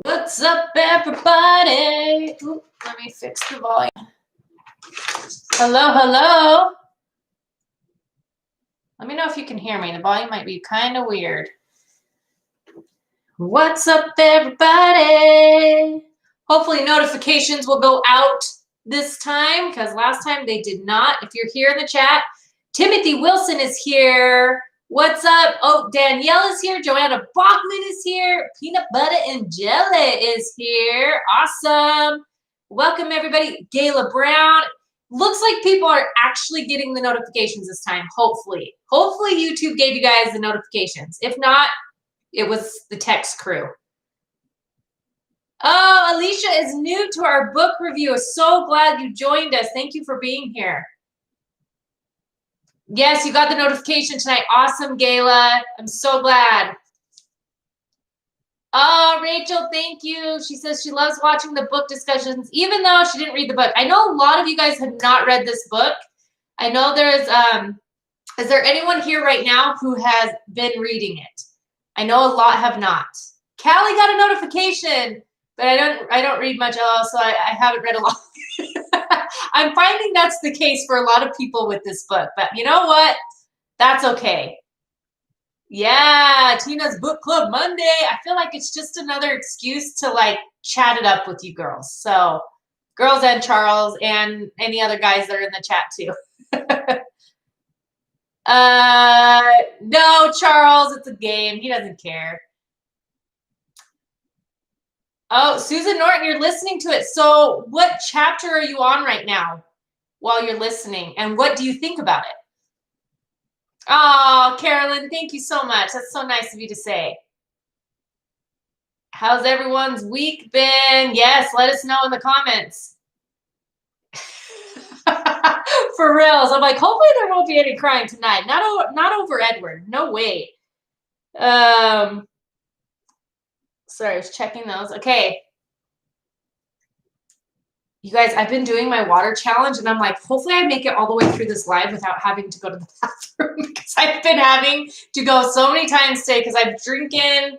What's up, everybody? Ooh, let me fix the volume. Hello, hello. Let me know if you can hear me. The volume might be kind of weird. What's up, everybody? Hopefully notifications will go out this time because last time they did not. If you're here in the chat, Timothy Wilson is here. What's up? Oh, Danielle is here. Joanna Bachman is here. Peanut Butter and Jelly is here. Awesome. Welcome, everybody. Gayla Brown. Looks like people are actually getting the notifications this time, hopefully. Hopefully YouTube gave you guys the notifications. If not, it was the text crew. Oh, Alicia is new to our book review. So glad you joined us. Thank you for being here. Yes, you got the notification tonight. Awesome, Gayla. I'm so glad. Oh, Rachel, thank you. She says she loves watching the book discussions, even though she didn't read the book. I know a lot of you guys have not read this book. I know there's, is there anyone here right now who has been reading it? I know a lot have not. Callie got a notification, but I don't read much else, so I haven't read a lot. I'm finding that's the case for a lot of people with this book, but you know what? That's okay. Yeah, Tina's Book Club Monday. I feel like it's just another excuse to like chat it up with you girls. So girls and Charles and any other guys that are in the chat too. No, Charles, it's a game. He doesn't care. Oh, Susan Norton, you're listening to it. So what chapter are you on right now while you're listening? And what do you think about it? Oh, Carolyn, thank you so much. That's so nice of you to say. How's everyone's week been? Yes, let us know in the comments. For reals. I'm like, hopefully there won't be any crying tonight. Not over Edward. No way. Sorry, I was checking those. Okay. You guys, I've been doing my water challenge, and I'm like, hopefully I make it all the way through this live without having to go to the bathroom because I've been having to go so many times today because I'm drinking,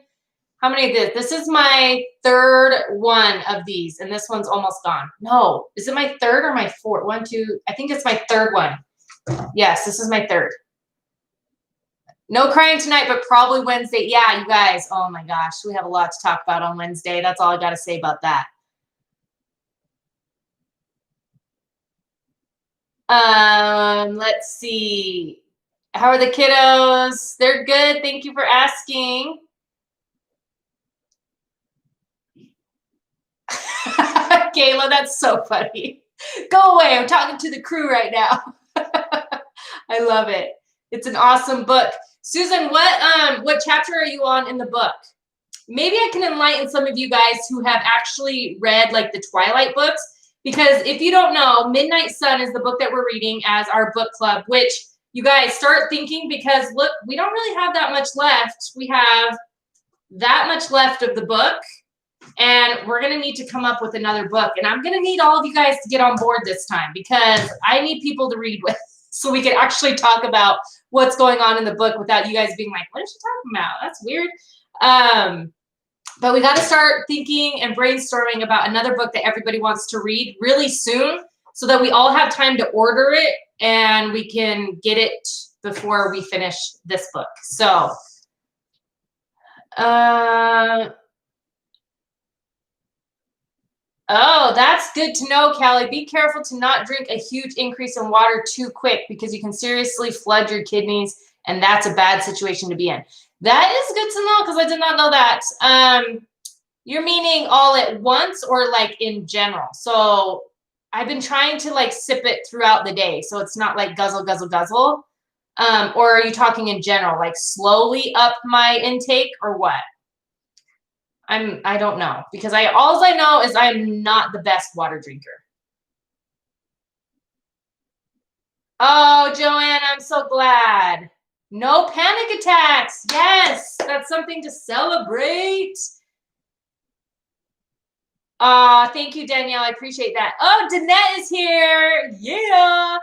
how many of this? This is my third one of these, and this one's almost gone. No, is it my third or my fourth? One, two, I think it's my third one. Yes, this is my third. No crying tonight, but probably Wednesday. Yeah, you guys, oh my gosh, we have a lot to talk about on Wednesday. That's all I got to say about that. Let's see. How are the kiddos? They're good. Thank you for asking. Kayla, that's so funny. Go away. I'm talking to the crew right now. I love it. It's an awesome book. Susan, what chapter are you on in the book? Maybe I can enlighten some of you guys who have actually read like the Twilight books. Because if you don't know, Midnight Sun is the book that we're reading as our book club, which you guys start thinking because look, we don't really have that much left. We have that much left of the book, and we're going to need to come up with another book. And I'm going to need all of you guys to get on board this time because I need people to read with so we can actually talk about what's going on in the book without you guys being like, what is she talking about? That's weird. But we got to start thinking and brainstorming about another book that everybody wants to read really soon so that we all have time to order it and we can get it before we finish this book. So, oh, that's good to know, Callie. Be careful to not drink a huge increase in water too quick because you can seriously flood your kidneys and that's a bad situation to be in. That is good to know because I did not know that. You're meaning all at once or like in general? So I've been trying to like sip it throughout the day so it's not like guzzle, guzzle, guzzle. Or are you talking in general, like slowly up my intake or what? I don't know because all I know is I'm not the best water drinker. Oh, Joanne, I'm so glad. No panic attacks. Yes, that's something to celebrate. Thank you, Danielle. I appreciate that. Oh, Danette is here. Yeah.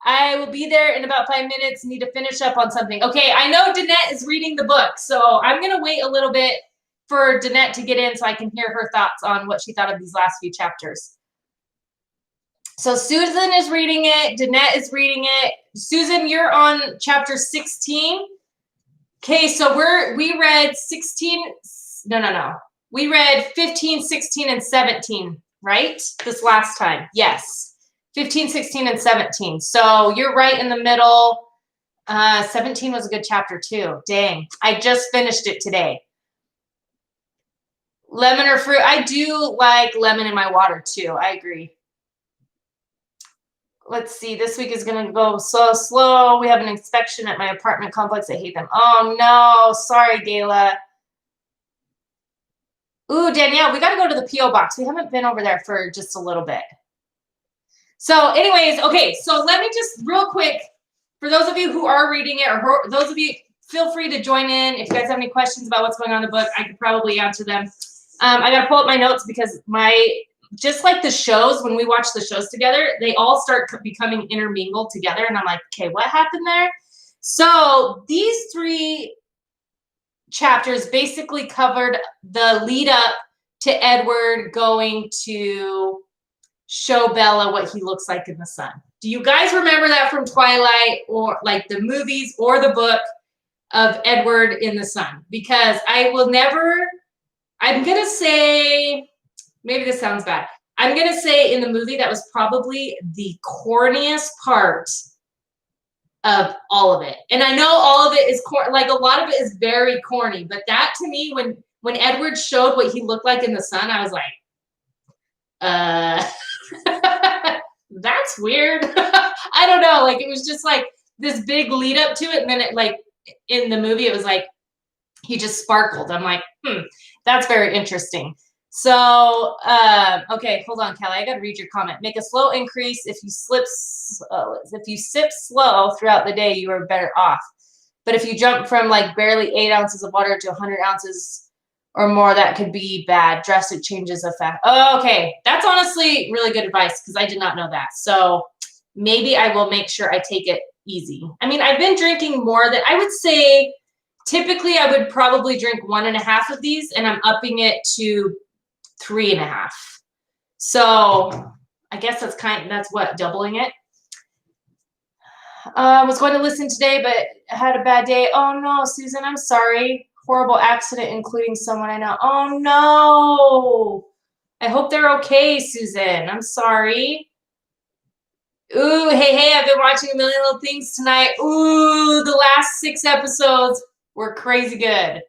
I will be there in about 5 minutes. Need to finish up on something. Okay, I know Danette is reading the book, so I'm going to wait a little bit for Danette to get in so I can hear her thoughts on what she thought of these last few chapters. So Susan is reading it. Danette is reading it. Susan, you're on chapter 16. Okay, so we read 16. No. We read 15, 16, and 17, right? This last time. Yes. 15, 16, and 17. So you're right in the middle. 17 was a good chapter too. Dang. I just finished it today. Lemon or fruit? I do like lemon in my water too. I agree. Let's see. This week is going to go so slow. We have an inspection at my apartment complex. I hate them. Oh, no. Sorry, Gayla. Ooh, Danielle, we got to go to the P.O. box. We haven't been over there for just a little bit. So anyways, okay. So let me just real quick, for those of you who are reading it, or those of you, feel free to join in. If you guys have any questions about what's going on in the book, I could probably answer them. I got to pull up my notes because just like the shows, when we watch the shows together, they all start becoming intermingled together. And I'm like, okay, what happened there? So these 3 chapters basically covered the lead up to Edward going to show Bella what he looks like in the sun. Do you guys remember that from Twilight, or like the movies or the book of Edward in the sun? Because I'm going to say, maybe this sounds bad. I'm going to say in the movie that was probably the corniest part of all of it. And I know all of it is like a lot of it is very corny, but that to me, when Edward showed what he looked like in the sun, I was like, that's weird. I don't know. Like, it was just like this big lead up to it. And then it, like, in the movie, it was like, he just sparkled. I'm like, that's very interesting. So, okay, hold on, Kelly. I got to read your comment. Make a slow increase. If you sip slow throughout the day, you are better off. But if you jump from like barely 8 ounces of water to 100 ounces or more, that could be bad. Drastic changes affect. Oh, okay. That's honestly really good advice because I did not know that. So maybe I will make sure I take it easy. I mean, I've been drinking more than I would say. Typically, I would probably drink 1.5 of these, and I'm upping it to 3.5. So I guess that's what, doubling it. Was going to listen today, but had a bad day. Oh no, Susan, I'm sorry. Horrible accident, including someone I know. Oh no. I hope they're okay, Susan. I'm sorry. Ooh, hey, I've been watching A Million Little Things tonight. Ooh, the last 6 episodes were crazy good.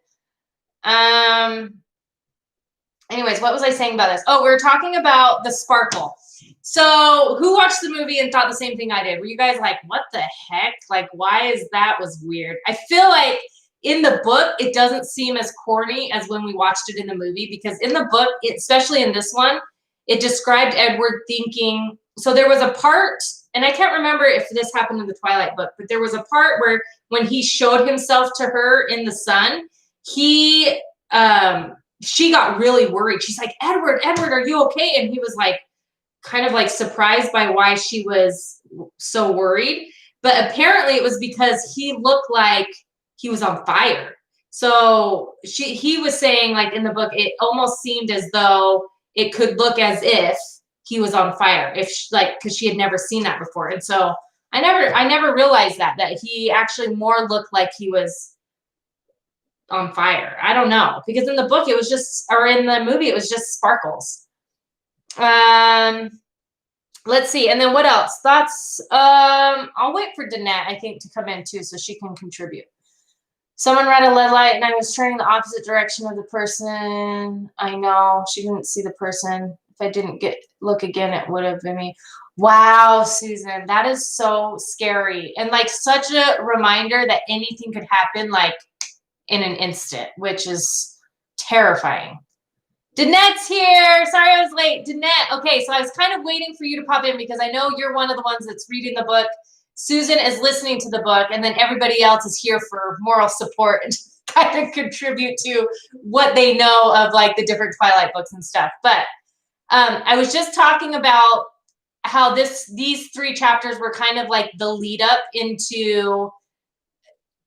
Anyways, what was I saying about this? Oh, we were talking about the sparkle. So who watched the movie and thought the same thing I did? Were you guys like, what the heck? Like, why is that was weird? I feel like in the book, it doesn't seem as corny as when we watched it in the movie, because in the book, especially in this one, it described Edward thinking, so there was a part, and I can't remember if this happened in the Twilight book, but there was a part where when he showed himself to her in the sun, she got really worried. She's like, Edward, are you okay? And he was like, kind of like surprised by why she was so worried. But apparently it was because he looked like he was on fire. So he was saying, like, in the book, it almost seemed as though it could look as if he was on fire, because she had never seen that before. And so I never realized that he actually more looked like he was on fire. I don't know, because in the book it was just, or in the movie it was just sparkles. Let's see, and then what else? Thoughts? I'll wait for Danette, I think, to come in too, so she can contribute. Someone ran a red light and I was turning the opposite direction of the person. I know, she didn't see the person. If I didn't look again, it would have been me. Wow, Susan, that is so scary. And like such a reminder that anything could happen like in an instant, which is terrifying. Danette's here. Sorry I was late. Danette, okay, so I was kind of waiting for you to pop in because I know you're one of the ones that's reading the book. Susan is listening to the book, and then everybody else is here for moral support and kind of contribute to what they know of like the different Twilight books and stuff. But I was just talking about how these 3 chapters were kind of like the lead up into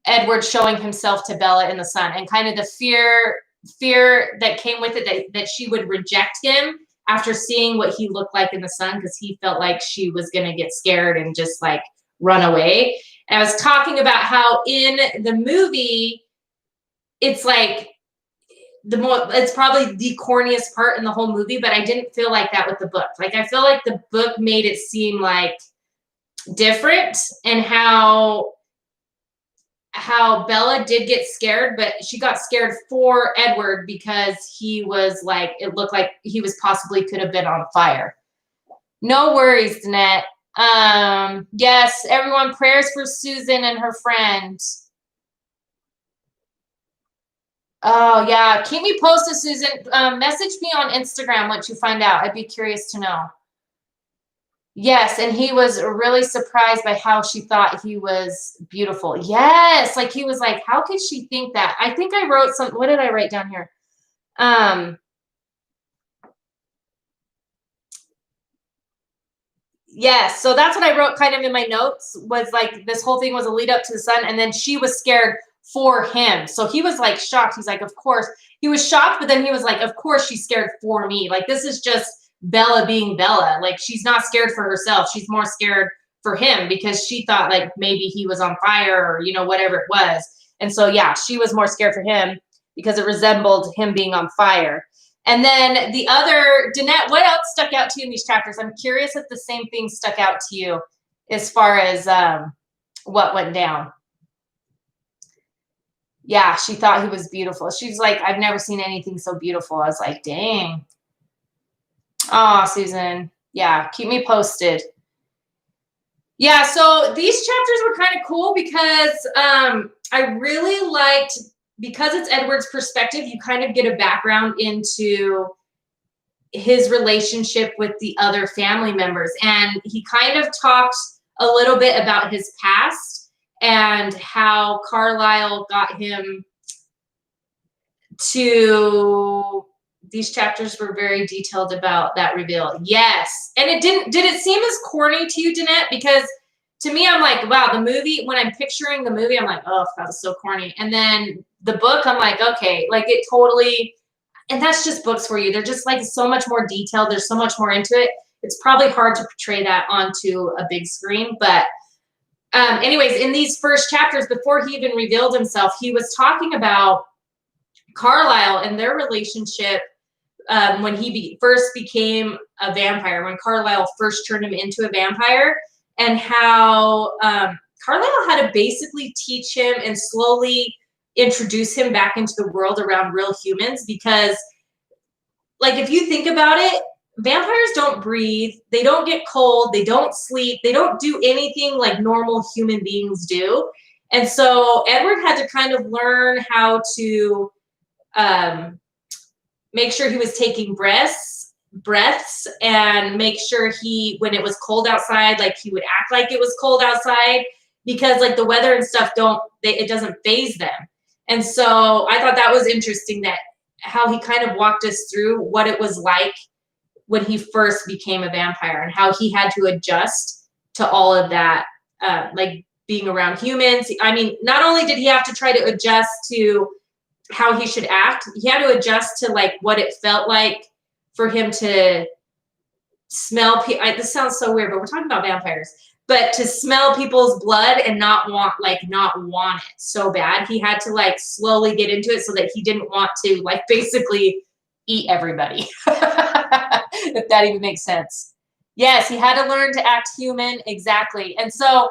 Edward showing himself to Bella in the sun, and kind of the fear fear that came with it, that she would reject him after seeing what he looked like in the sun, because he felt like she was going to get scared and just like run away. And I was talking about how in the movie, it's like it's probably the corniest part in the whole movie, but I didn't feel like that with the book. Like, I feel like the book made it seem like different, and how Bella did get scared, but she got scared for Edward because he was like, it looked like he was possibly could have been on fire. No worries, Danette. Yes, everyone, prayers for Susan and her friend. Oh, yeah. Keep me posted, Susan. Message me on Instagram once you find out. I'd be curious to know. Yes, and he was really surprised by how she thought he was beautiful. Yes, like he was like, how could she think that? I think I wrote some, what did I write down here? Yes, so that's what I wrote kind of in my notes, was like this whole thing was a lead up to the sun, and then she was scared for him. So he was like shocked. He's like, of course. He was shocked, but then he was like, of course she's scared for me. Like, this is just Bella being Bella. Like, she's not scared for herself. She's more scared for him because she thought like maybe he was on fire, or, you know, whatever it was. And so, yeah, she was more scared for him because it resembled him being on fire. And then the other, Danette, what else stuck out to you in these chapters? I'm curious if the same thing stuck out to you as far as what went down. Yeah, she thought he was beautiful. She's like, I've never seen anything so beautiful. I was like, dang. Oh, Susan. Yeah, keep me posted. Yeah, so these chapters were kind of cool because I really liked, because it's Edward's perspective, you kind of get a background into his relationship with the other family members. And he kind of talked a little bit about his past and how Carlisle got him to, these chapters were very detailed about that reveal. Yes. And did it seem as corny to you, Danette? Because to me, I'm like, wow, the movie, when I'm picturing the movie, I'm like, oh, that was so corny. And then the book, I'm like, okay, like it totally, and that's just books for you. They're just like so much more detailed. There's so much more into it. It's probably hard to portray that onto a big screen. But anyways, in these first chapters, before he even revealed himself, he was talking about Carlisle and their relationship when he first became a vampire, when Carlisle first turned him into a vampire, and how Carlisle had to basically teach him and slowly introduce him back into the world around real humans. Because, like, if you think about it, vampires don't breathe, they don't get cold, they don't sleep, they don't do anything like normal human beings do. And so Edward had to kind of learn how to make sure he was taking breaths and make sure when it was cold outside, like he would act like it was cold outside, because like the weather and stuff it doesn't faze them. And so I thought that was interesting, that how he kind of walked us through what it was like when he first became a vampire, and how he had to adjust to all of that, like being around humans. I mean, not only did he have to try to adjust to how he should act, he had to adjust to like what it felt like for him to smell. This sounds so weird, but we're talking about vampires. But to smell people's blood and not want it so bad, he had to like slowly get into it so that he didn't want to like basically eat everybody. If that even makes sense. Yes, he had to learn to act human. Exactly. And so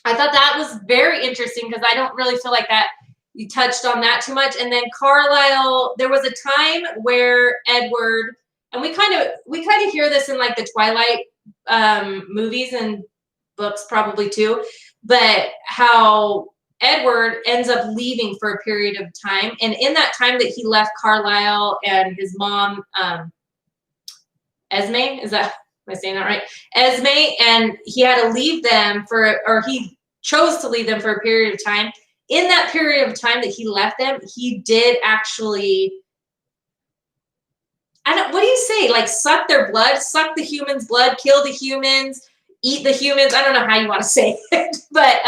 I thought that was very interesting, because I don't really feel like that you touched on that too much. And then Carlisle, there was a time where Edward, and we kind of hear this in like the Twilight movies and books probably too, but how Edward ends up leaving for a period of time. And in that time that he left Carlisle and his mom, Esme, am I saying that right? Esme, and he had to leave them he chose to leave them for a period of time. In that period of time that he left them, he did actually, what do you say? Like suck their blood, suck the humans' blood, kill the humans, eat the humans. I don't know how you want to say it, but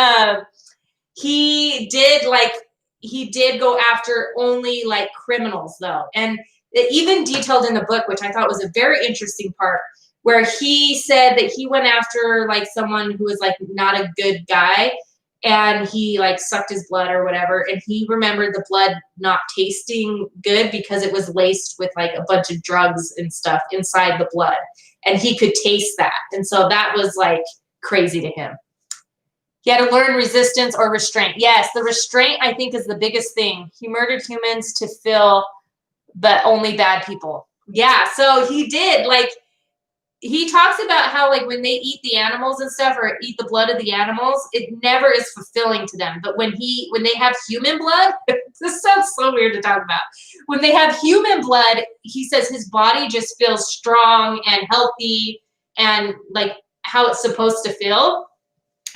he did, like, he did go after only like criminals though. And it even detailed in the book, which I thought was a very interesting part, where he said that he went after like someone who was like not a good guy, and he like sucked his blood or whatever, and he remembered the blood not tasting good because it was laced with like a bunch of drugs and stuff inside the blood, and he could taste that. And so that was like crazy to him. He had to learn resistance or restraint. Yes, the restraint I think is the biggest thing. He murdered humans to fill, but only bad people. Yeah, so he did. Like, he talks about how like when they eat the animals and stuff or eat the blood of the animals, it never is fulfilling to them. But when they have human blood, this sounds so weird to talk about. When they have human blood, he says his body just feels strong and healthy and like how it's supposed to feel.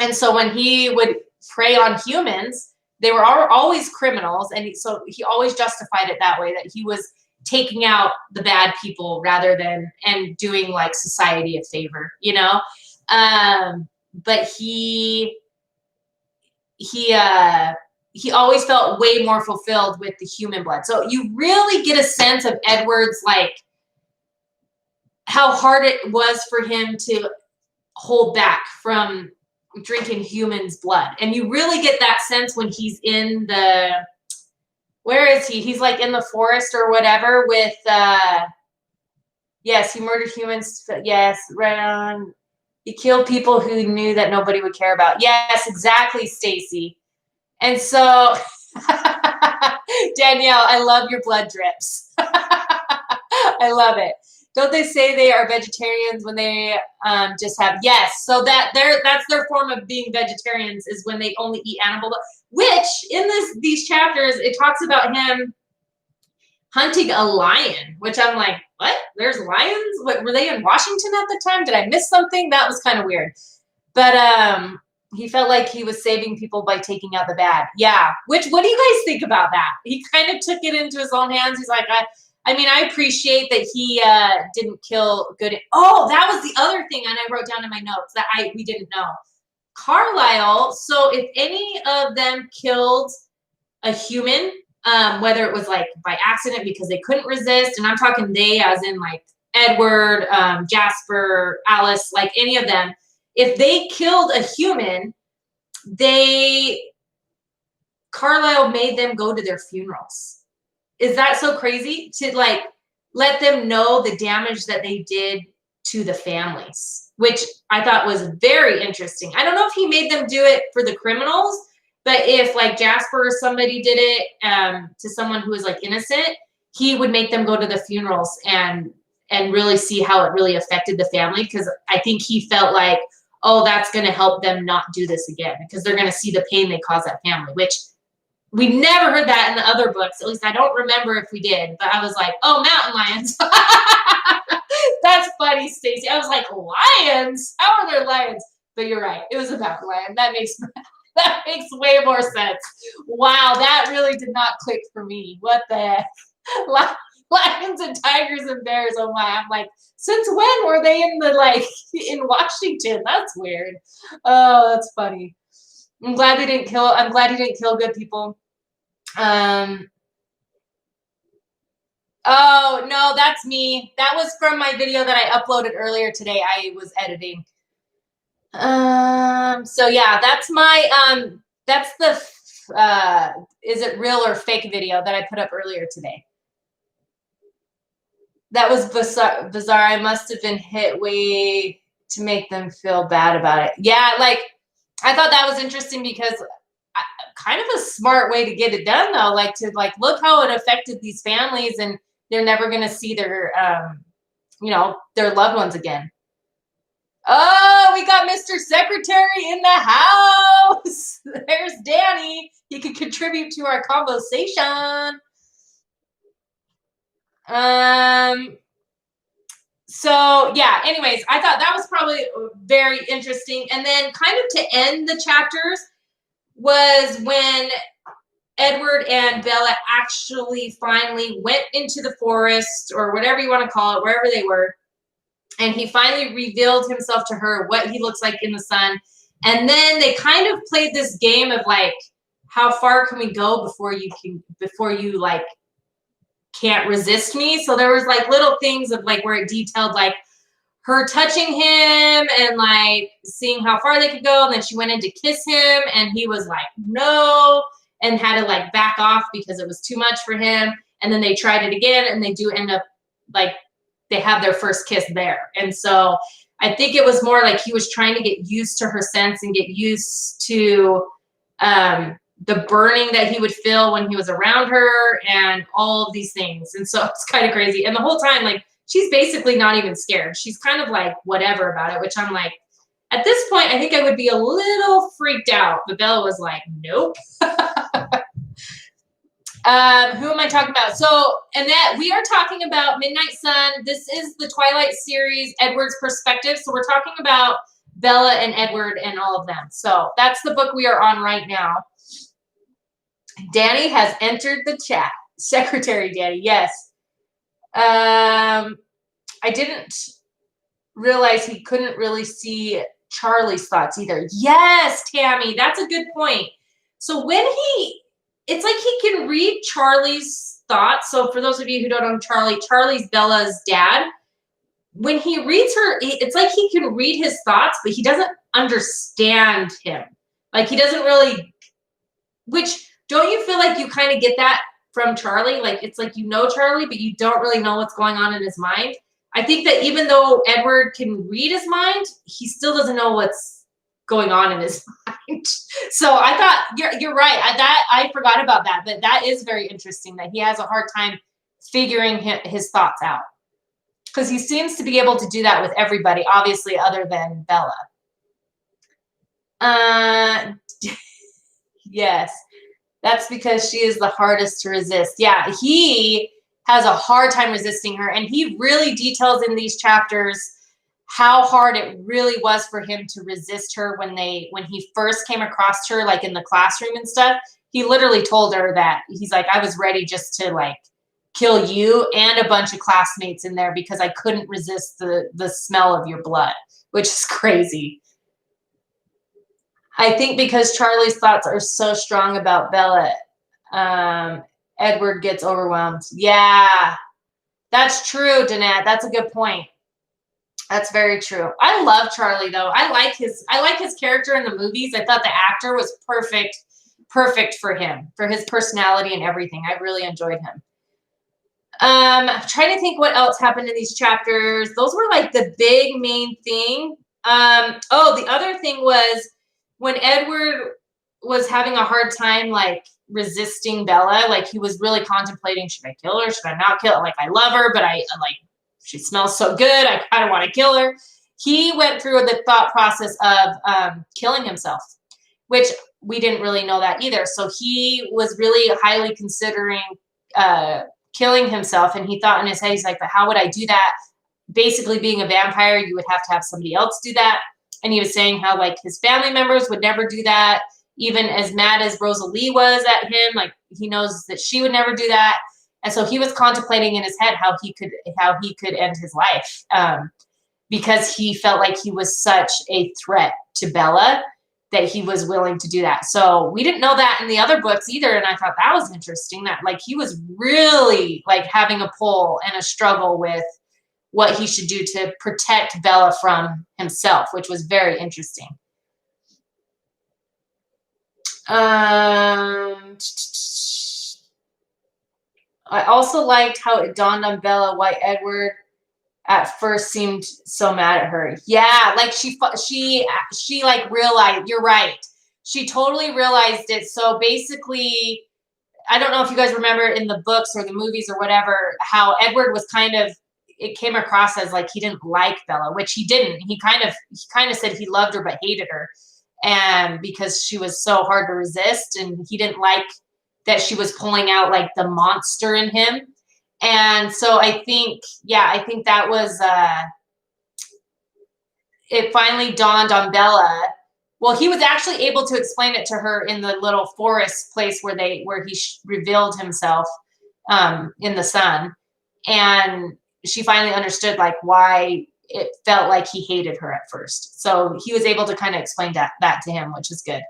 And so when he would prey on humans, they were always criminals. And so he always justified it that way, that he was taking out the bad people rather than, and doing like society a favor, you know? But he always felt way more fulfilled with the human blood. So you really get a sense of Edward's, like, how hard it was for him to hold back from drinking humans' blood. And you really get that sense when he's in the, where is he? He's like in the forest or whatever with, yes, he murdered humans. Yes, right on. He killed people who knew that nobody would care about. Yes, exactly, Stacy. And so, Danielle, I love your blood drips. I love it. Don't they say they are vegetarians when they just have, yes, so that's their form of being vegetarians, is when they only eat animal blood, which in these chapters, it talks about him hunting a lion, which I'm like, what? There's lions? What, were they in Washington at the time? Did I miss something? That was kind of weird. But he felt like he was saving people by taking out the bad. Yeah. What do you guys think about that? He kind of took it into his own hands. He's like, I mean, I appreciate that he didn't kill good. Oh, that was the other thing, and I wrote down in my notes that we didn't know. Carlisle, so if any of them killed a human, whether it was like by accident because they couldn't resist, and I'm talking they as in like Edward, Jasper, Alice, like any of them, if they killed a human, Carlisle made them go to their funerals. Is that so crazy? To like let them know the damage that they did to the families, which I thought was very interesting. I don't know if he made them do it for the criminals, but if like Jasper or somebody did it to someone who was like innocent, he would make them go to the funerals and really see how it really affected the family. Because I think he felt like, oh, that's going to help them not do this again, because they're going to see the pain they cause that family, which we never heard that in the other books. At least I don't remember if we did, but I was like, oh, mountain lions. That's funny, Stacy. I was like, lions? How are there lions? But you're right. It was a mountain lion. That makes way more sense. Wow, that really did not click for me. What the heck? Lions and tigers and bears. Oh my. I'm like, since when were they in in Washington? That's weird. Oh, that's funny. I'm glad he didn't kill good people. Oh, no, that's me. That was from my video that I uploaded earlier today. I was editing. So yeah, that's my, that's the, is it real or fake video that I put up earlier today. That was bizarre. I must have been hit way to make them feel bad about it. Yeah, like, I thought that was interesting because kind of a smart way to get it done, though, like to like look how it affected these families, and they're never going to see their their loved ones again. Oh, we got Mr. Secretary in the house. There's Danny. He could contribute to our conversation. So yeah, anyways, I thought that was probably very interesting. And then kind of to end the chapters was when Edward and Bella actually finally went into the forest, or whatever you want to call it, wherever they were. And he finally revealed himself to her, what he looks like in the sun. And then they kind of played this game of like, how far can we go before you like can't resist me? So there was like little things of like where it detailed like her touching him and like seeing how far they could go. And then she went in to kiss him and he was like, no, and had to like back off because it was too much for him. And then they tried it again and they do end up like they have their first kiss there. And so I think it was more like he was trying to get used to her sense and get used to the burning that he would feel when he was around her and all of these things. And so it's kind of crazy. And the whole time, like, she's basically not even scared. She's kind of like whatever about it, which I'm like, at this point, I think I would be a little freaked out. But Bella was like, nope. Who am I talking about? So, Annette, we are talking about Midnight Sun. This is the Twilight series, Edward's perspective. So we're talking about Bella and Edward and all of them. So that's the book we are on right now. Danny has entered the chat. Secretary Danny, yes. I didn't realize he couldn't really see Charlie's thoughts either. Yes, Tammy, that's a good point. So when it's like he can read Charlie's thoughts. So for those of you who don't know Charlie, Charlie's Bella's dad. When he reads her, it's like he can read his thoughts, but he doesn't understand him. Like he doesn't really, which don't you feel like you kind of get that from Charlie? Like it's like you know Charlie, but you don't really know what's going on in his mind. I think that even though Edward can read his mind, he still doesn't know what's going on in his mind. So I thought you're right. I forgot about that, but that is very interesting that he has a hard time figuring his thoughts out because he seems to be able to do that with everybody, obviously, other than Bella. Yes, that's because she is the hardest to resist. Yeah, he has a hard time resisting her, and he really details in these chapters how hard it really was for him to resist her when he first came across her, like in the classroom and stuff. He literally told her that he's like, I was ready just to like kill you and a bunch of classmates in there because I couldn't resist the smell of your blood, which is crazy. I think because Charlie's thoughts are so strong about Bella, Edward gets overwhelmed. Yeah, that's true, Danette. That's a good point. That's very true. I love Charlie though. I like his character in the movies. I thought the actor was perfect for him, for his personality and everything. I really enjoyed him. I'm trying to think what else happened in these chapters. Those were like the big main thing. The other thing was when Edward was having a hard time like resisting Bella, like he was really contemplating, should I kill her? Should I not kill her? Like I love her, but I like she smells so good. I kind of want to kill her. He went through the thought process of killing himself, which we didn't really know that either. So he was really highly considering killing himself. And he thought in his head, he's like, but how would I do that? Basically being a vampire, you would have to have somebody else do that. And he was saying how like his family members would never do that. Even as mad as Rosalie was at him, like he knows that she would never do that. And so he was contemplating in his head how he could end his life because he felt like he was such a threat to Bella that he was willing to do that. So we didn't know that in the other books either. And I thought that was interesting that like he was really like having a pull and a struggle with what he should do to protect Bella from himself, which was very interesting. I also liked how it dawned on Bella why Edward at first seemed so mad at her. Yeah, like she like realized, you're right. She totally realized it. So basically, I don't know if you guys remember in the books or the movies or whatever, how Edward was it came across as like he didn't like Bella, which he didn't. He kind of said he loved her but hated her. And because she was so hard to resist and he didn't like that she was pulling out like the monster in him. And so I think that was, it finally dawned on Bella. Well, he was actually able to explain it to her in the little forest place where he revealed himself in the sun. And she finally understood like why it felt like he hated her at first. So he was able to kind of explain that to him, which is good.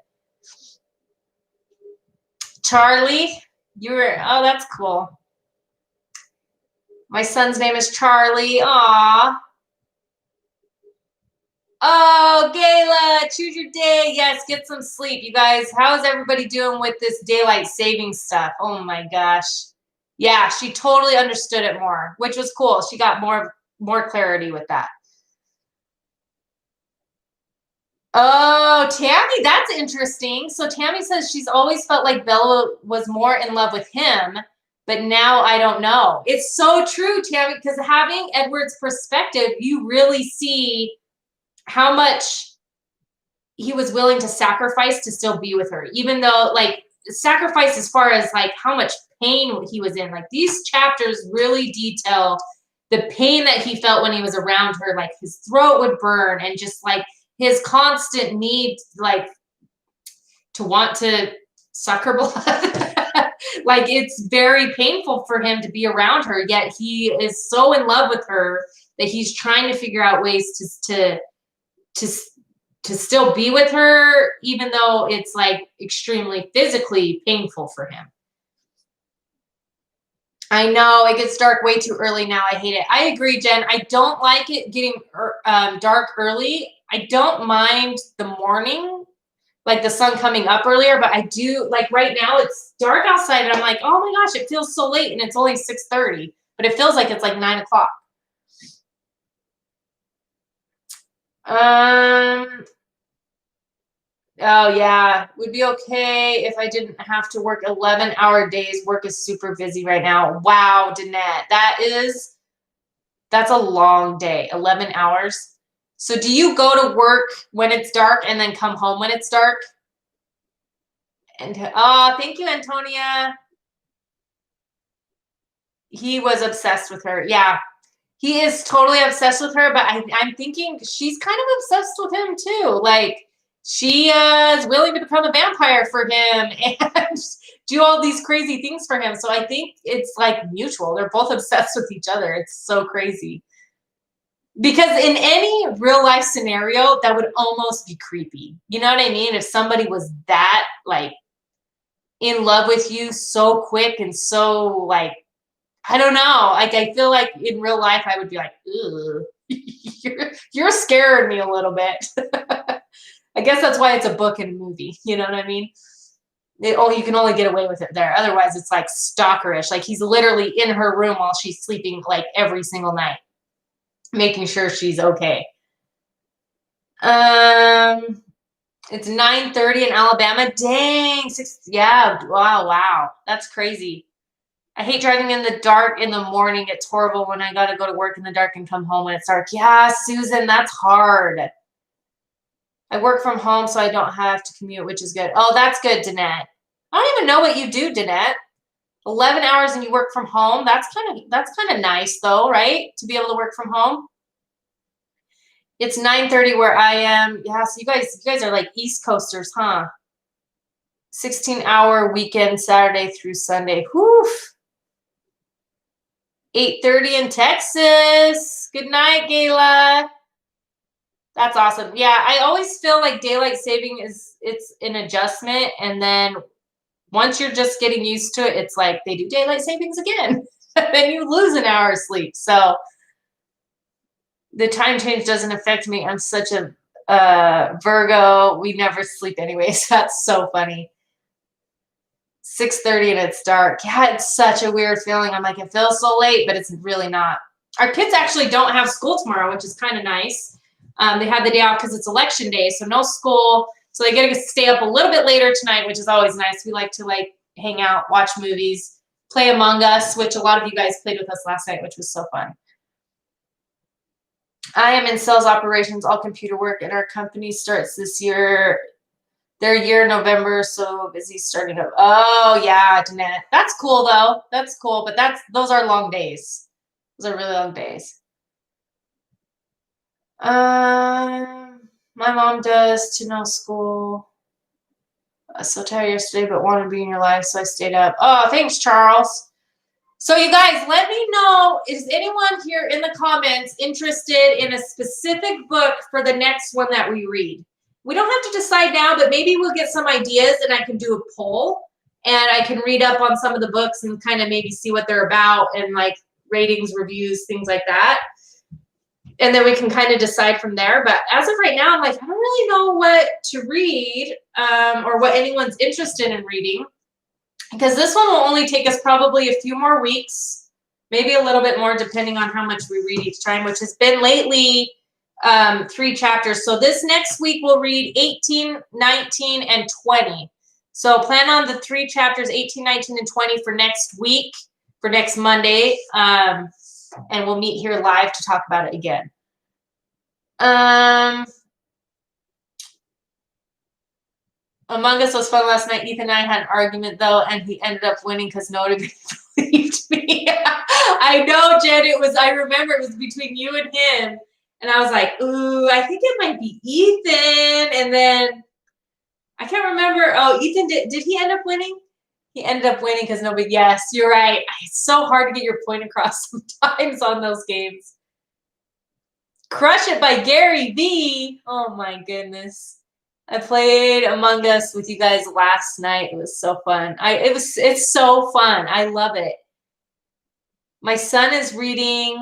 Charlie, oh, that's cool. My son's name is Charlie. Aw. Oh, Gayla, choose your day. Yes, get some sleep. You guys, how is everybody doing with this daylight saving stuff? Oh my gosh. Yeah, she totally understood it more, which was cool. She got more clarity with that. Oh, Tammy, that's interesting. So Tammy says she's always felt like Bella was more in love with him, but now I don't know. It's so true, Tammy, because having Edward's perspective, you really see how much he was willing to sacrifice to still be with her, even though like sacrifice as far as like how much pain he was in. Like these chapters really detail the pain that he felt when he was around her, like his throat would burn and just like his constant need like to want to suck her blood. Like it's very painful for him to be around her, yet he is so in love with her that he's trying to figure out ways to still be with her, even though it's like extremely physically painful for him. I know it gets dark way too early now. I hate it. I agree, Jen. I don't like it getting dark early. I don't mind the morning, like the sun coming up earlier, but I do like right now it's dark outside and I'm like, oh my gosh, it feels so late and it's only 6:30, but it feels like it's like 9 o'clock. Oh yeah, would be okay if I didn't have to work 11-hour days. Work is super busy right now. Wow, Danette, that's a long day, 11 hours. So do you go to work when it's dark and then come home when it's dark? And oh, thank you, Antonia. He was obsessed with her. Yeah, he is totally obsessed with her, but I'm thinking she's kind of obsessed with him too. Like she is willing to become a vampire for him and do all these crazy things for him. So I think it's like mutual. They're both obsessed with each other. It's so crazy. Because in any real life scenario, that would almost be creepy. You know what I mean? If somebody was that like in love with you so quick and so like, I don't know. Like I feel like in real life I would be like, ugh, you're scaring me a little bit. I guess that's why it's a book and a movie. You know what I mean? You can only get away with it there. Otherwise, it's like stalkerish. Like he's literally in her room while she's sleeping, like every single night, making sure she's okay. It's 9:30 in Alabama. Dang, yeah. Wow. That's crazy. I hate driving in the dark in the morning. It's horrible when I got to go to work in the dark and come home when it's dark. Yeah, Susan, that's hard. I work from home, so I don't have to commute, which is good. Oh, that's good, Danette. I don't even know what you do, Danette. 11 hours and you work from home. That's kind of nice, though, right? To be able to work from home. It's 9:30 where I am. Yeah, so you guys are like East Coasters, huh? 16-hour weekend, Saturday through Sunday. Whew. 8:30 in Texas. Good night, Gayla. That's awesome. Yeah, I always feel like daylight saving it's an adjustment, and then once you're just getting used to it, it's like they do daylight savings again. Then you lose an hour of sleep. So the time change doesn't affect me. I'm such a Virgo. We never sleep anyways. That's so funny. 6:30 and it's dark. Yeah, it's such a weird feeling. I'm like, it feels so late, but it's really not. Our kids actually don't have school tomorrow, which is kind of nice. They had the day off because it's election day, so no school. So they get to stay up a little bit later tonight, which is always nice. We like to like hang out, watch movies, play Among Us, which a lot of you guys played with us last night, which was so fun. I am in sales operations, all computer work, and our company starts this year. Their year November, so busy starting up. Oh yeah, Danette. That's cool though. That's cool, but those are long days. Those are really long days. My mom does to no school. I was so tired yesterday, but wanted to be in your life, so I stayed up. Oh, thanks, Charles. So you guys, let me know, is anyone here in the comments interested in a specific book for the next one that we read? We don't have to decide now, but maybe we'll get some ideas and I can do a poll and I can read up on some of the books and kind of maybe see what they're about and like ratings, reviews, things like that. And then we can kind of decide from there. But as of right now, I'm like, I don't really know what to read or what anyone's interested in reading, because this one will only take us probably a few more weeks, maybe a little bit more, depending on how much we read each time, which has been lately 3 chapters. So this next week we'll read 18, 19, and 20. So plan on the 3 chapters, 18, 19, and 20 for next week, for next Monday. And we'll meet here live to talk about it again. Among Us was fun last night. Ethan and I had an argument, though, and he ended up winning because nobody believed me. I know, Jen. I remember it was between you and him. And I was like, ooh, I think it might be Ethan. And then I can't remember. Oh, Ethan, did he end up winning? He ended up winning because nobody, yes, you're right. It's so hard to get your point across sometimes on those games. Crush It by Gary V. Oh my goodness. I played Among Us with you guys last night. It was so fun. It's so fun. I love it. My son is reading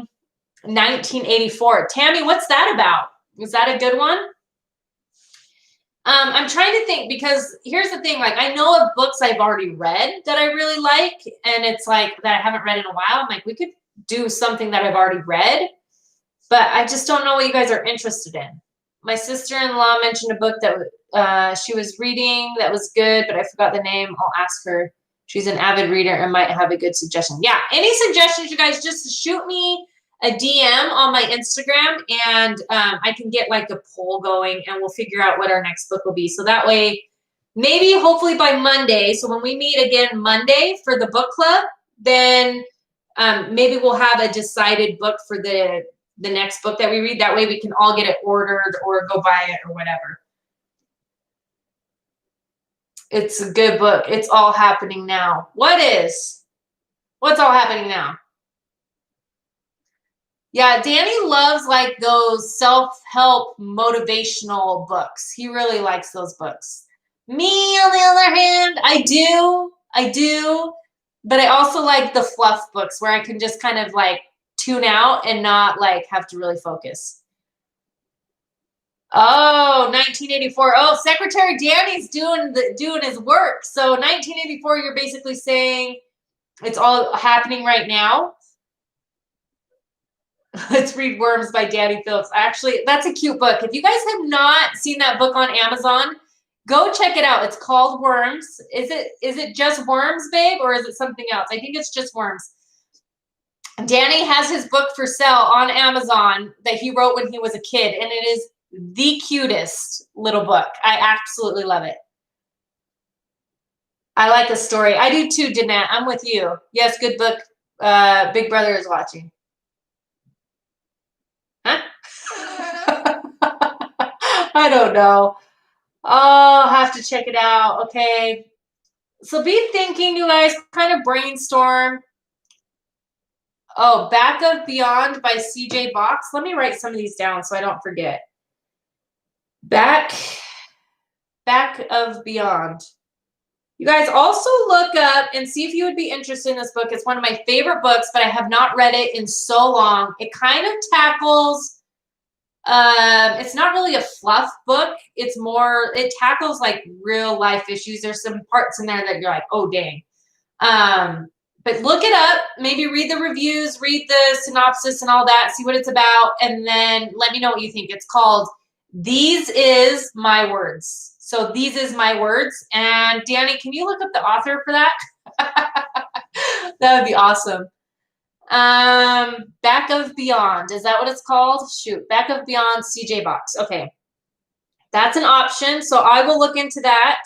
1984. Tammy, what's that about? Was that a good one? I'm trying to think, because here's the thing, like I know of books I've already read that I really like, and it's like that I haven't read in a while. I'm like, we could do something that I've already read, but I just don't know what you guys are interested in. My sister-in-law mentioned a book that she was reading that was good, but I forgot the name. I'll ask her. She's an avid reader and might have a good suggestion. Yeah, any suggestions, you guys, just shoot me a DM on my Instagram, and I can get like a poll going, and we'll figure out what our next book will be. So that way, maybe hopefully by Monday, so when we meet again Monday for the book club, then maybe we'll have a decided book for the next book that we read. That way we can all get it ordered or go buy it or whatever. It's a good book. It's All Happening Now. What's all happening now? Yeah, Danny loves like those self-help motivational books. He really likes those books. Me, on the other hand, I do, but I also like the fluff books where I can just kind of like tune out and not like have to really focus. Oh, 1984. Oh, Secretary Danny's doing his work. So 1984, you're basically saying it's all happening right now. Let's read Worms by Danny Phillips. Actually, that's a cute book. If you guys have not seen that book on Amazon, go check it out. It's called Worms. Is it just Worms, babe, or is it something else? I think it's just Worms. Danny has his book for sale on Amazon that he wrote when he was a kid, and it is the cutest little book. I absolutely love it. I like the story. I do too, Danette. I'm with you. Yes, good book. Big Brother is watching. Huh? I don't know. I'll have to check it out. Okay. So be thinking, you guys, kind of brainstorm. Oh, Back of Beyond by CJ Box. Let me write some of these down so I don't forget. Back of Beyond. You guys also look up and see if you would be interested in this book. It's one of my favorite books, but I have not read it in so long. It kind of tackles, it's not really a fluff book. It's more, it tackles like real life issues. There's some parts in there that you're like, oh, dang. But look it up, maybe read the reviews, read the synopsis and all that, see what it's about, and then let me know what you think. It's called These Is My Words. So These Is My Words. And Danny, can you look up the author for that? That would be awesome. Back of Beyond. Is that what it's called? Shoot. Back of Beyond, CJ Box. Okay. That's an option. So I will look into that.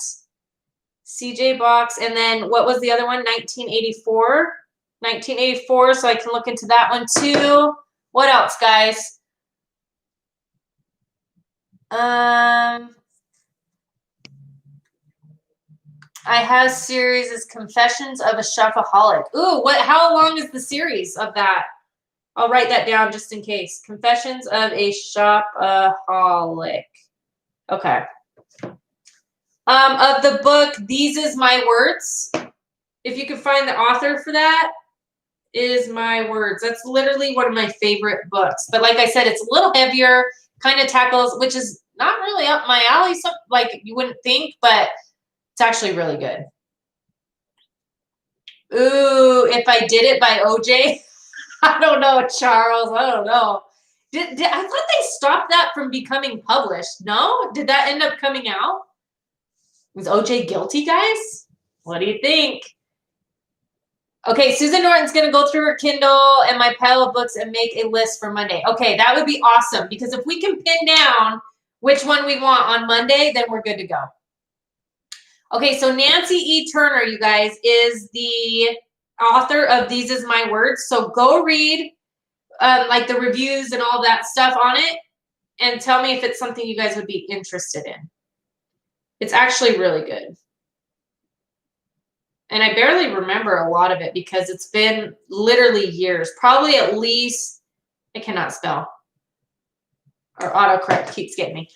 CJ Box. And then what was the other one? 1984. 1984. So I can look into that one too. What else, guys? I have series is Confessions of a Shopaholic. Ooh, how long is the series of that? I'll write that down just in case. Confessions of a Shopaholic. Okay. Of the book, These Is My Words. If you can find the author for that, Is My Words. That's literally one of my favorite books. But like I said, it's a little heavier, kind of tackles, which is not really up my alley, so, like you wouldn't think, but it's actually really good. Ooh, If I Did It by OJ. I don't know, Charles. I don't know. I thought they stopped that from becoming published. No? Did that end up coming out? Was OJ guilty, guys? What do you think? Okay, Susan Norton's going to go through her Kindle and my pile of books and make a list for Monday. Okay, that would be awesome because if we can pin down which one we want on Monday, then we're good to go. Okay, so Nancy E. Turner, you guys, is the author of These Is My Words. So go read like the reviews and all that stuff on it and tell me if it's something you guys would be interested in. It's actually really good. And I barely remember a lot of it because it's been literally years, probably at least, I cannot spell. Or autocorrect keeps getting me.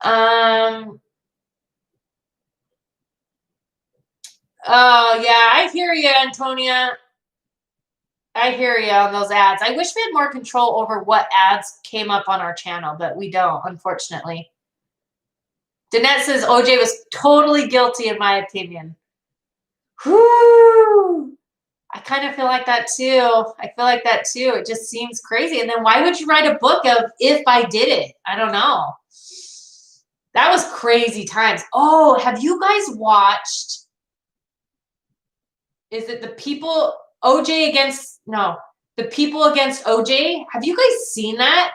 Oh, yeah, I hear you, Antonia. I hear you on those ads. I wish we had more control over what ads came up on our channel, but we don't, unfortunately. Danette says OJ was totally guilty, in my opinion. Whoo! I kind of feel like that too. It just seems crazy. And then why would you write a book of If I Did It? I don't know. That was crazy times. Oh, have you guys watched? Is it The People Against OJ? Have you guys seen that?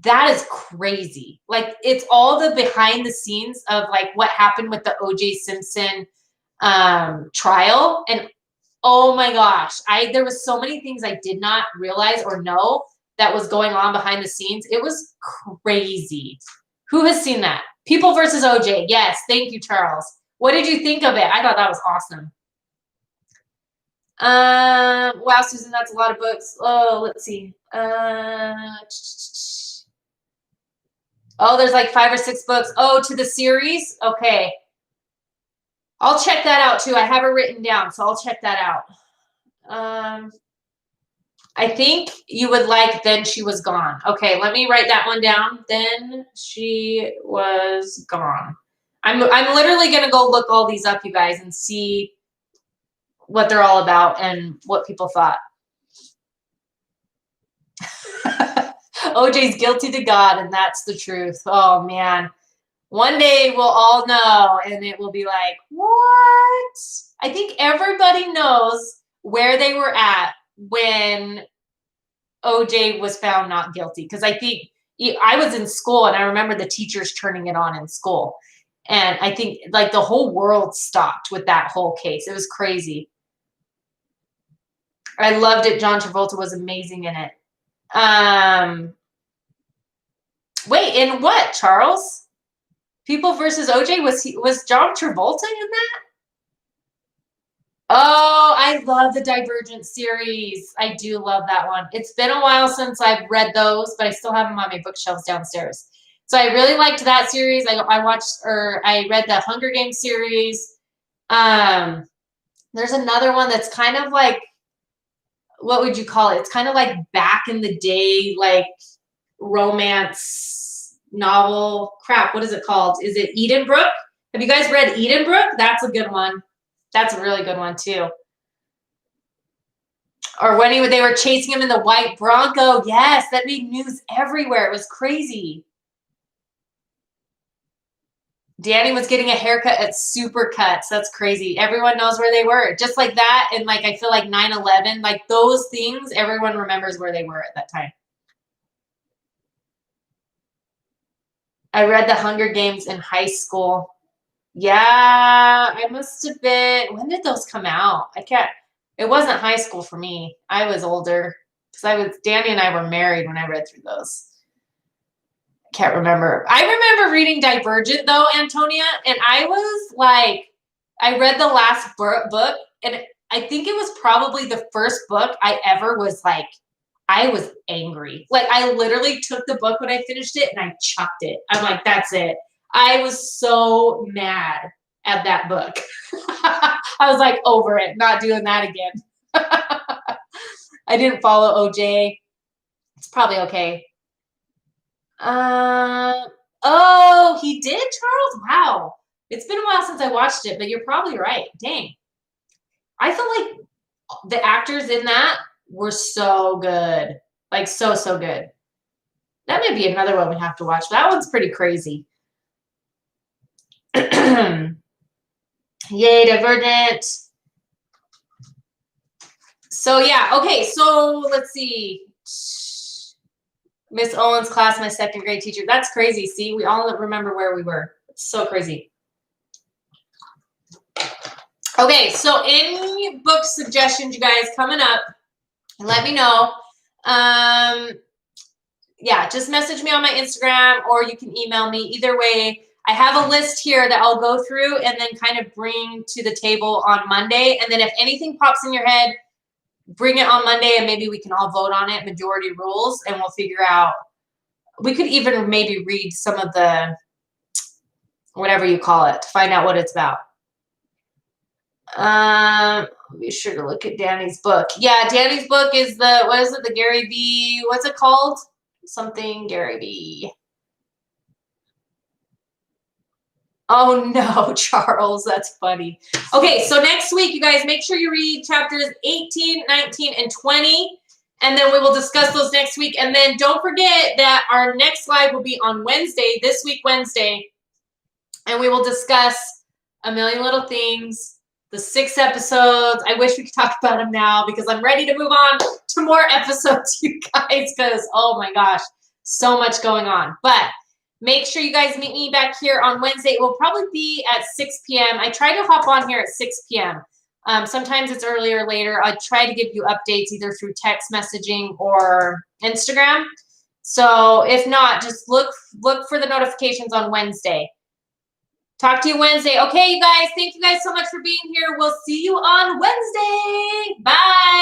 That is crazy. Like, it's all the behind the scenes of like what happened with the OJ Simpson trial. And oh my gosh, there was so many things I did not realize or know that was going on behind the scenes. It was crazy. Who has seen that? People versus OJ. Yes, thank you, Charles. What did you think of it? I thought that was awesome. Wow, Susan, that's a lot of books. Oh, let's see. Oh, there's like 5 or 6 books. Oh, to the series? Okay. I'll check that out too. I have it written down, so I'll check that out. I think you would like Then She Was Gone. Okay, let me write that one down. Then She Was Gone. I'm literally gonna go look all these up, you guys, and see what they're all about and what people thought. OJ's guilty to God, and that's the truth. Oh man. One day we'll all know, and it will be like, what? I think everybody knows where they were at when OJ was found not guilty. Because I think I was in school, and I remember the teachers turning it on in school. And I think like the whole world stopped with that whole case. It was crazy. I loved it. John Travolta was amazing in it. Wait, in what, Charles? People versus OJ, was John Travolta in that? Oh, I love the Divergent series. I do love that one. It's been a while since I've read those, but I still have them on my bookshelves downstairs. So I really liked that series. I read the Hunger Games series. There's another one that's kind of like, what would you call it? It's kind of like back in the day, like romance novel. Crap, what is it called? Is it Edenbrooke? Have you guys read Edenbrooke? That's a good one. That's a really good one too. Or when they were chasing him in the white Bronco. Yes, that made news everywhere. It was crazy. Danny was getting a haircut at Supercuts. That's crazy. Everyone knows where they were. Just like that, and like I feel like 9/11, like those things, everyone remembers where they were at that time. I read the Hunger Games in high school. Yeah, I must have been. When did those come out? It wasn't high school for me. I was older because Danny and I were married when I read through those. I can't remember. I remember reading Divergent though, Antonia, and I was like, I read the last book, and I think it was probably the first book I ever was like, I was angry. Like I literally took the book when I finished it and I chucked it. I'm like, that's it. I was so mad at that book. I was like, over it, not doing that again. I didn't follow OJ. It's probably okay. Oh, he did, Charles? Wow. It's been a while since I watched it, but you're probably right. Dang. I feel like the actors in that were so good. Like, so good. That may be another one we have to watch. That one's pretty crazy. Yay, Divergent. So, yeah. Okay, so let's see. Miss Owens' class, my second grade teacher. That's crazy. See, we all remember where we were. It's so crazy. Okay, so any book suggestions, you guys, coming up, let me know. Yeah, just message me on my Instagram or you can email me. Either way, I have a list here that I'll go through and then kind of bring to the table on Monday. And then if anything pops in your head, bring it on Monday and maybe we can all vote on it, majority rules, and we'll figure out. We could even maybe read some of the, whatever you call it, to find out what it's about. Be sure to look at Danny's book. Yeah, Danny's book is the, what is it, the Gary V, what's it called? Something Gary V. Oh no, Charles, that's funny. Okay, so next week, you guys, make sure you read chapters 18, 19, and 20, and then we will discuss those next week. And then don't forget that our next live will be on Wednesday, this week, Wednesday, and we will discuss A Million Little Things, the 6 episodes. I wish we could talk about them now because I'm ready to move on to more episodes, you guys, because, oh my gosh, so much going on. But make sure you guys meet me back here on Wednesday. It will probably be at 6 p.m. I try to hop on here at 6 p.m. Sometimes it's earlier or later. I try to give you updates either through text messaging or Instagram. So if not, just look for the notifications on Wednesday. Talk to you Wednesday. Okay, you guys. Thank you guys so much for being here. We'll see you on Wednesday. Bye.